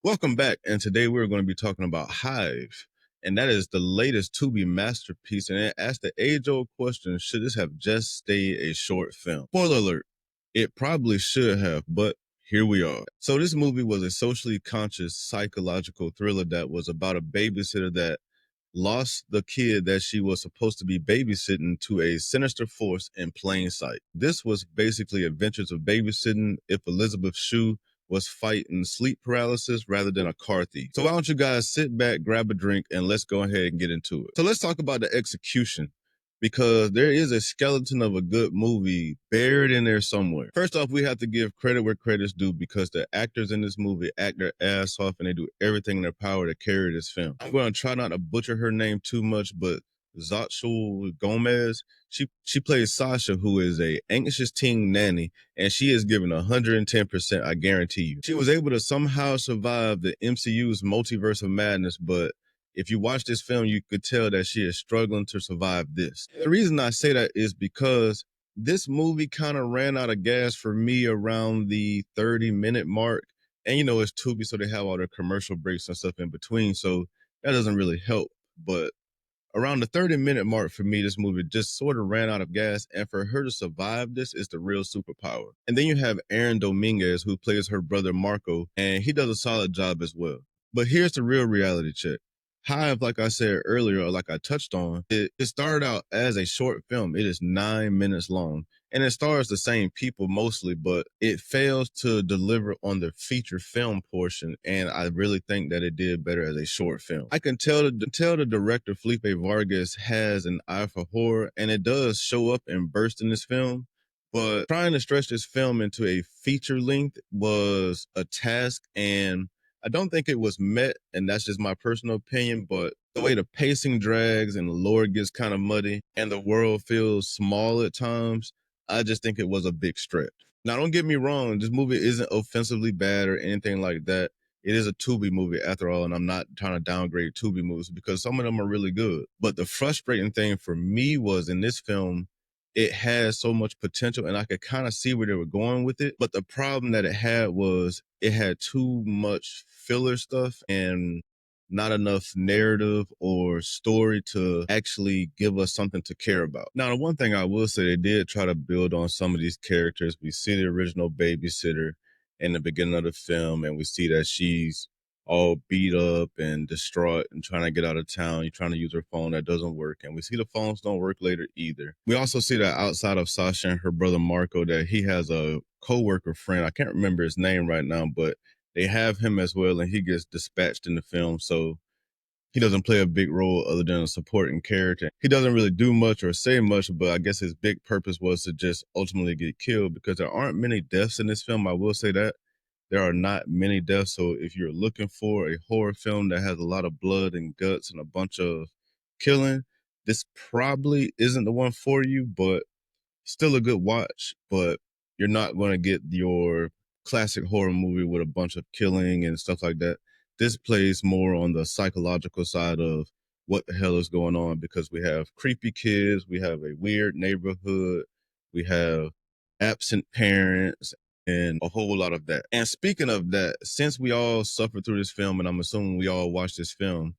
Welcome back, and today we're going to be talking about Hive, and that is the latest Tubi masterpiece, and it asks the age-old question, should this have just stayed a short film? Spoiler alert, it probably should have, but here we are. So this movie was a socially conscious psychological thriller that was about a babysitter that lost the kid that she was supposed to be babysitting to a sinister force in plain sight. This was basically Adventures of Babysitting if Elizabeth Shue was fighting sleep paralysis rather than a car thief. So why don't you guys sit back, grab a drink, and let's go ahead and get into it. So let's talk about the execution, because there is a skeleton of a good movie buried in there somewhere. First off, we have to give credit where credit's due, because the actors in this movie act their ass off and they do everything in their power to carry this film. I'm going to try not to butcher her name too much, but Xochitl Gomez, she plays Sasha, who is a anxious teen nanny, and she is given 110%, I guarantee you. She was able to somehow survive the MCU's multiverse of madness, but if you watch this film, you could tell that she is struggling to survive this. The reason I say that is because this movie kind of ran out of gas for me around the 30-minute mark. And it's Tubi, so they have all their commercial breaks and stuff in between. So that doesn't really help. But around the 30-minute mark for me, this movie just sort of ran out of gas. And for her to survive this is the real superpower. And then you have Aaron Dominguez, who plays her brother Marco, and he does a solid job as well. But here's the real reality check. Hive, like I said earlier, or like I touched on, it started out as a short film. It is 9 minutes long, and it stars the same people mostly, but it fails to deliver on the feature film portion, and I really think that it did better as a short film. I can tell the director, Felipe Vargas, has an eye for horror, and it does show up and burst in this film. But trying to stretch this film into a feature length was a task, and I don't think it was met, and that's just my personal opinion, but the way the pacing drags and the lore gets kind of muddy and the world feels small at times, I just think it was a big stretch. Now, don't get me wrong, this movie isn't offensively bad or anything like that. It is a Tubi movie after all, and I'm not trying to downgrade Tubi movies because some of them are really good. But the frustrating thing for me was in this film, it had so much potential and I could kind of see where they were going with it. But the problem that it had was it had too much filler stuff and not enough narrative or story to actually give us something to care about. Now, the one thing I will say, they did try to build on some of these characters. We see the original babysitter in the beginning of the film, and we see that she's all beat up and distraught and trying to get out of town. You're trying to use her phone, that doesn't work. And we see the phones don't work later either. We also see that outside of Sasha and her brother Marco, that he has a co-worker friend. I can't remember his name right now, but they have him as well, and he gets dispatched in the film. So he doesn't play a big role other than a supporting character. He doesn't really do much or say much, but I guess his big purpose was to just ultimately get killed, because there aren't many deaths in this film. I will say that. There are not many deaths. So if you're looking for a horror film that has a lot of blood and guts and a bunch of killing, this probably isn't the one for you, but still a good watch. But you're not going to get your classic horror movie with a bunch of killing and stuff like that. This plays more on the psychological side of what the hell is going on, because we have creepy kids, we have a weird neighborhood, we have absent parents, and a whole lot of that. And speaking of that, since we all suffered through this film, and I'm assuming we all watched this film,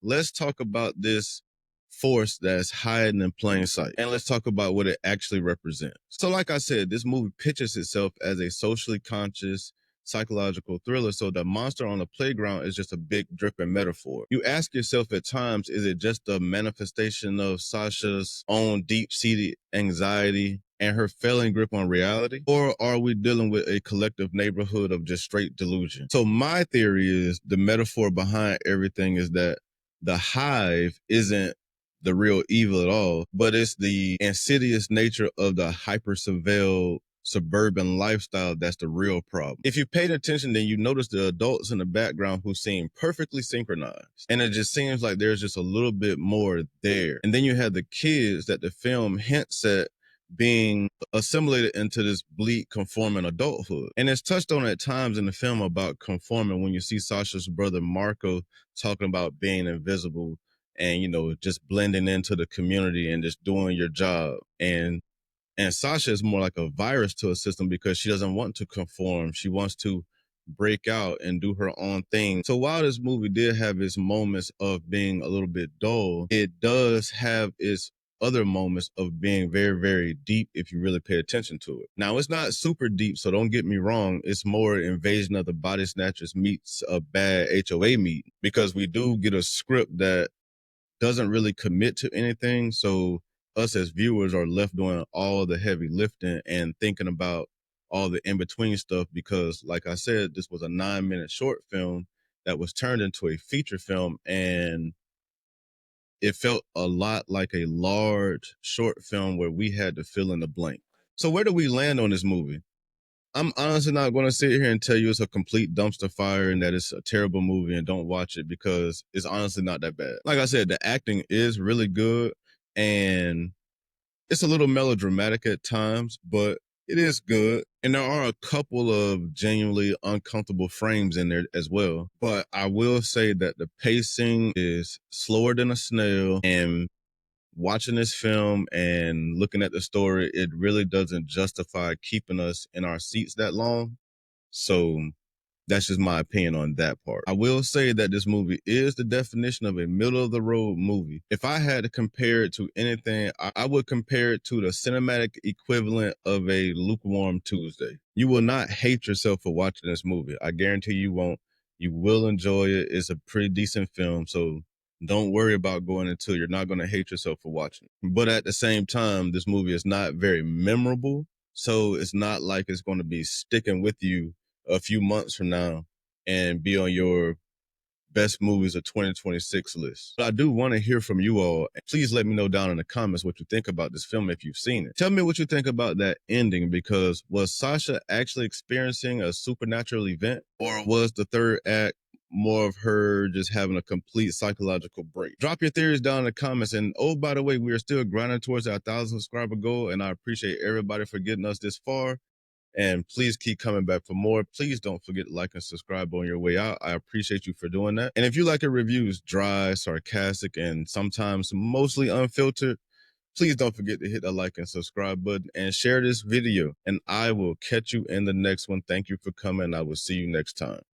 let's talk about this force that's hiding in plain sight. And let's talk about what it actually represents. So like I said, this movie pitches itself as a socially conscious psychological thriller. So the monster on the playground is just a big dripping metaphor. You ask yourself at times, is it just a manifestation of Sasha's own deep-seated anxiety and her failing grip on reality? Or are we dealing with a collective neighborhood of just straight delusion? So my theory is the metaphor behind everything is that the hive isn't the real evil at all, but it's the insidious nature of the hyper surveilled suburban lifestyle that's the real problem. If you paid attention, then you notice the adults in the background who seem perfectly synchronized. And it just seems like there's just a little bit more there. And then you have the kids that the film hints at being assimilated into this bleak conforming adulthood. And it's touched on at times in the film about conforming when you see Sasha's brother Marco talking about being invisible and, just blending into the community and just doing your job. And Sasha is more like a virus to a system because she doesn't want to conform. She wants to break out and do her own thing. So while this movie did have its moments of being a little bit dull, it does have its other moments of being very, very deep if you really pay attention to it. Now, it's not super deep, so don't get me wrong. It's more Invasion of the Body Snatchers meets a bad HOA meet, because we do get a script that doesn't really commit to anything. So us as viewers are left doing all the heavy lifting and thinking about all the in between stuff, because like I said, this was a 9-minute short film that was turned into a feature film, and it felt a lot like a large short film where we had to fill in the blank. So where do we land on this movie? I'm honestly not going to sit here and tell you it's a complete dumpster fire and that it's a terrible movie and don't watch it, because it's honestly not that bad. Like I said, the acting is really good and it's a little melodramatic at times, but it is good. And there are a couple of genuinely uncomfortable frames in there as well. But I will say that the pacing is slower than a snail, and watching this film and looking at the story, it really doesn't justify keeping us in our seats that long. So that's just my opinion on that part. I will say that this movie is the definition of a middle of the road movie. If I had to compare it to anything, I would compare it to the cinematic equivalent of a Lukewarm Tuesday. You will not hate yourself for watching this movie. I guarantee you won't. You will enjoy it. It's a pretty decent film. So don't worry about going into it. You're not going to hate yourself for watching it. But at the same time, this movie is not very memorable. So it's not like it's going to be sticking with you a few months from now and be on your best movies of 2026 list. But I do want to hear from you all. Please let me know down in the comments what you think about this film if you've seen it. Tell me what you think about that ending, because was Sasha actually experiencing a supernatural event, or was the third act more of her just having a complete psychological break? Drop your theories down in the comments. And oh, by the way, we are still grinding towards our 1,000 subscriber goal, and I appreciate everybody for getting us this far. And please keep coming back for more. Please don't forget to like and subscribe on your way out. I appreciate you for doing that. And if you like your reviews dry, sarcastic, and sometimes mostly unfiltered, please don't forget to hit the like and subscribe button and share this video. And I will catch you in the next one. Thank you for coming. I will see you next time.